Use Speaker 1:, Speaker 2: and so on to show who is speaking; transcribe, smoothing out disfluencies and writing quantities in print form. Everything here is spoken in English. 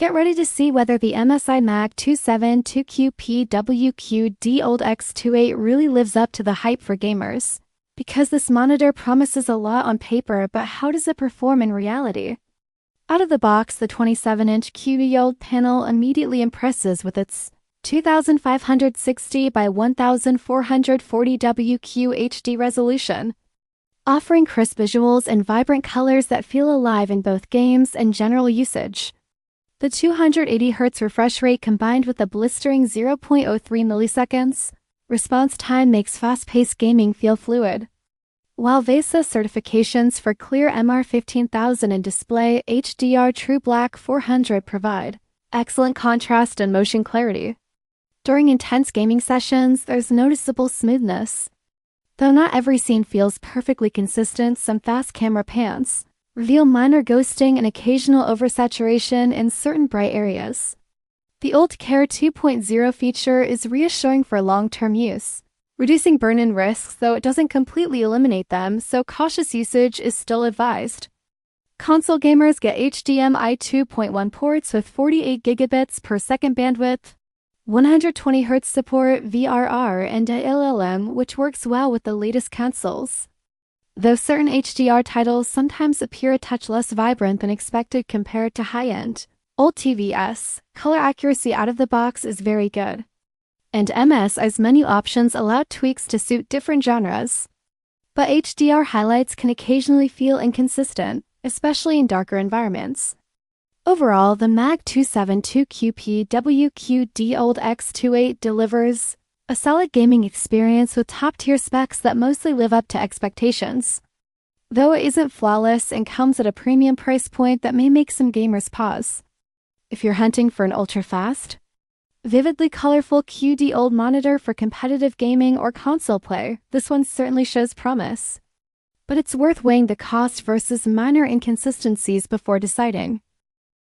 Speaker 1: Get ready to see whether the MSI MAG 272QPW QD-OLED X28 really lives up to the hype for gamers. Because this monitor promises a lot on paper, but how does it perform in reality? Out of the box, the 27-inch QD-OLED panel immediately impresses with its 2560 by 1440 WQHD resolution, offering crisp visuals and vibrant colors that feel alive in both games and general usage. The 280Hz refresh rate combined with a blistering 0.03 milliseconds response time makes fast-paced gaming feel fluid. While VESA certifications for clear MR15000 and display HDR True Black 400 provide excellent contrast and motion clarity. During intense gaming sessions, there's noticeable smoothness. Though not every scene feels perfectly consistent, some fast camera pans reveal minor ghosting and occasional oversaturation in certain bright areas. The OLED Care 2.0 feature is reassuring for long-term use, reducing burn-in risks, though it doesn't completely eliminate them, so cautious usage is still advised. Console gamers get HDMI 2.1 ports with 48 gigabits per second bandwidth, 120 Hz support, VRR, and LLM, which works well with the latest consoles. Though certain HDR titles sometimes appear a touch less vibrant than expected compared to high-end OLED TVs, color accuracy out of the box is very good. And MSI's menu options allow tweaks to suit different genres. But HDR highlights can occasionally feel inconsistent, especially in darker environments. Overall, the MAG 272QPW QD-OLED X28 delivers a solid gaming experience with top-tier specs that mostly live up to expectations. Though it isn't flawless and comes at a premium price point that may make some gamers pause. If you're hunting for an ultra-fast, vividly colorful QD-OLED monitor for competitive gaming or console play, this one certainly shows promise. But it's worth weighing the cost versus minor inconsistencies before deciding.